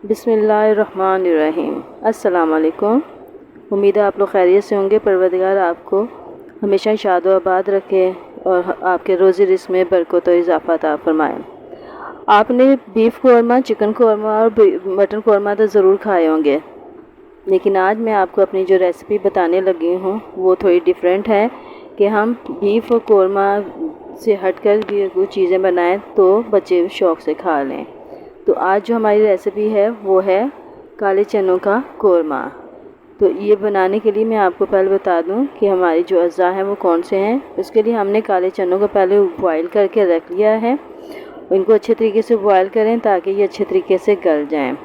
बिस्मिल्लाहिर्रहमानिर्रहीम। अस्सलाम वालेकुम। उम्मीद है आप लोग खैरियत से होंगे। परवरदिगार आपको हमेशा शाद व आबाद रखे और आपके रोज़ी रिस्क में बरकत और इजाफ़ा अता फरमाए। आपने बीफ कौरमा, चिकन कौरमा और मटन कौरमा तो ज़रूर खाए होंगे, लेकिन आज मैं आपको अपनी जो रेसिपी बताने लगी हूँ वो थोड़ी डिफरेंट है कि हम बीफ और कौरमा से हटकर भी कुछ चीज़ें बनाएं तो बच्चे शौक़ से खा लें। तो आज जो हमारी रेसिपी है वो है काले चनों का कौरमा। तो ये बनाने के लिए मैं आपको पहले बता दूं कि हमारी जो अज़्ज़ा हैं वो कौन से हैं। इसके लिए हमने काले चनों को पहले बॉयल करके रख लिया है। इनको अच्छे तरीके से बॉयल करें ताकि ये अच्छे तरीके से गल जाएं,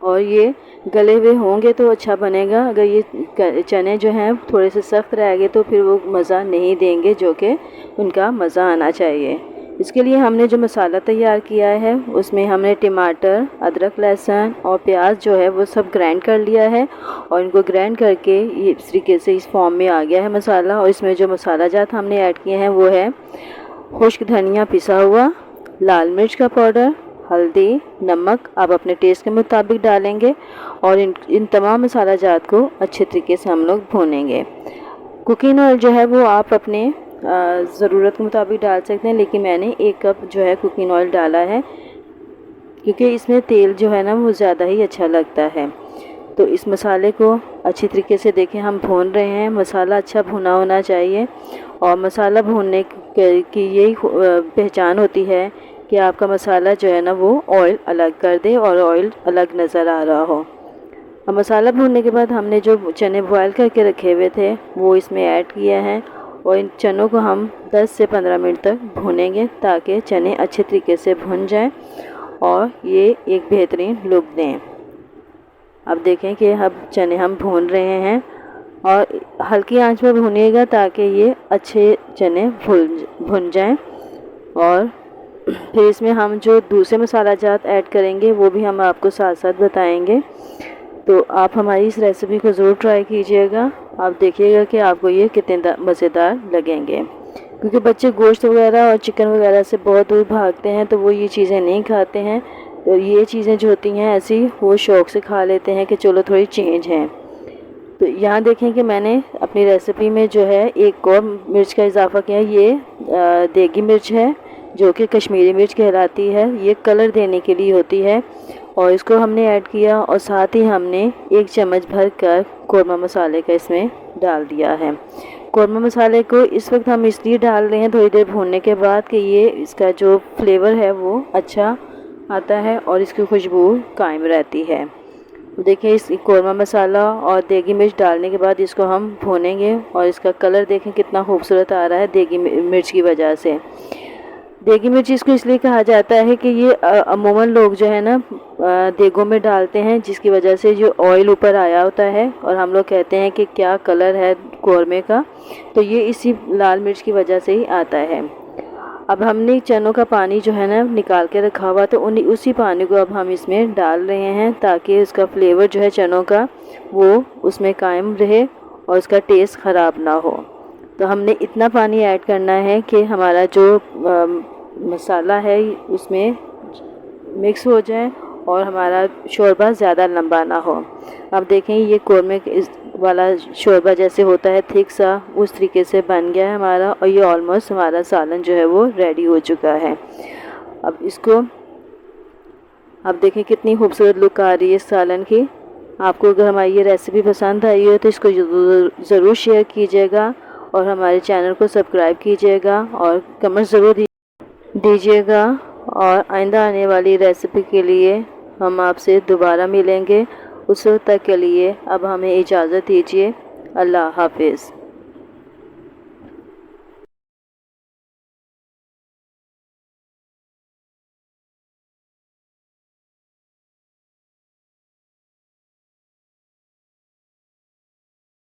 और ये गले हुए होंगे तो अच्छा बनेगा। अगर ये चने जो हैं थोड़े से सख्त रह गए तो फिर वो मज़ा नहीं देंगे जो कि उनका मज़ा आना चाहिए। इसके लिए हमने जो मसाला तैयार किया है उसमें हमने टमाटर, अदरक, लहसुन और प्याज जो है वो सब ग्राइंड कर लिया है, और इनको ग्राइंड करके ये इस तरीके से इस फॉर्म में आ गया है मसाला। और इसमें जो मसाला जात हमने ऐड किए हैं वो है खुश्क धनिया पिसा हुआ, लाल मिर्च का पाउडर, हल्दी, नमक आप अपने टेस्ट के मुताबिक डालेंगे, और इन तमाम मसाला जात को अच्छे तरीके से हम लोग भूनेंगे। कुकिंग ऑयल जो है वो आप अपने ज़रूरत के मुताबिक डाल सकते हैं, लेकिन मैंने 1 कप जो है कुकिंग ऑयल डाला है क्योंकि इसमें तेल जो है ना वो ज़्यादा ही अच्छा लगता है। तो इस मसाले को अच्छी तरीके से देखें हम भून रहे हैं। मसाला अच्छा भुना होना चाहिए, और मसाला भूनने की यही पहचान होती है कि आपका मसाला जो है ना वो ऑयल अलग कर दे और ऑयल अलग नज़र आ रहा हो। अब मसाला भूनने के बाद हमने जो चने बॉयल करके रखे हुए थे वो इसमें ऐड किया है, और इन चनों को हम 10 से 15 मिनट तक भूनेंगे ताकि चने अच्छे तरीके से भुन जाएं और ये एक बेहतरीन लुक दें। अब देखें कि अब चने हम भून रहे हैं, और हल्की आंच पर भूनिएगा ताकि ये अच्छे चने भुन जाएं। और फिर इसमें हम जो दूसरे मसाला जात ऐड करेंगे वो भी हम आपको साथ साथ बताएंगे। तो आप हमारी इस रेसिपी को ज़रूर ट्राई कीजिएगा। आप देखिएगा कि आपको ये कितने मज़ेदार लगेंगे, क्योंकि बच्चे गोश्त वगैरह और चिकन वगैरह से बहुत दूर भागते हैं तो वो ये चीज़ें नहीं खाते हैं। तो ये चीज़ें जो होती हैं ऐसी वो शौक़ से खा लेते हैं कि चलो थोड़ी चेंज है। तो यहाँ देखें कि मैंने अपनी रेसिपी में जो है एक और मिर्च का इजाफ़ा किया। ये देगी मिर्च है जो कि कश्मीरी मिर्च कहलाती है। ये कलर देने के लिए होती है, और इसको हमने ऐड किया, और साथ ही हमने 1 चम्मच भर कर कौरमा मसाले का इसमें डाल दिया है। कौरमा मसाले को इस वक्त हम इसलिए डाल रहे हैं थोड़ी देर भूनने के बाद कि ये इसका जो फ्लेवर है वो अच्छा आता है और इसकी खुशबू कायम रहती है। देखिए इस कौरमा मसाला और देगी मिर्च डालने के बाद इसको हम भूनेंगे, और इसका कलर देखें कितना खूबसूरत आ रहा है देगी मिर्च की वजह से। देगी मिर्च इसको इसलिए कहा जाता है कि ये अमूमन लोग जो है ना देगों में डालते हैं, जिसकी वजह से जो ऑयल ऊपर आया होता है, और हम लोग कहते हैं कि क्या कलर है कौरमे का, तो ये इसी लाल मिर्च की वजह से ही आता है। अब हमने चनों का पानी जो है ना निकाल के रखा हुआ, तो उसी पानी को अब हम इसमें डाल रहे हैं ताकि उसका फ्लेवर जो है चनों का वो उसमें कायम रहे और उसका टेस्ट ख़राब ना हो। तो हमने इतना पानी ऐड करना है कि हमारा जो मसाला है उसमें मिक्स हो जाए और हमारा शोरबा ज़्यादा लंबा ना हो। अब देखें ये कौरमे वाला शोरबा जैसे होता है थिक सा, उस तरीके से बन गया है हमारा, और ये ऑलमोस्ट हमारा सालन जो है वो रेडी हो चुका है। अब इसको अब देखें कितनी खूबसूरत लुक आ रही है इस सालन की। आपको अगर हमारी ये रेसिपी पसंद आई हो तो इसको ज़रूर शेयर कीजिएगा, और हमारे चैनल को सब्सक्राइब कीजिएगा, और कमेंट ज़रूर दीजिएगा। और आइंदा आने वाली रेसिपी के लिए हम आपसे दोबारा मिलेंगे। उस वक्त तक के लिए अब हमें इजाज़त दीजिए। अल्लाह हाफिज़।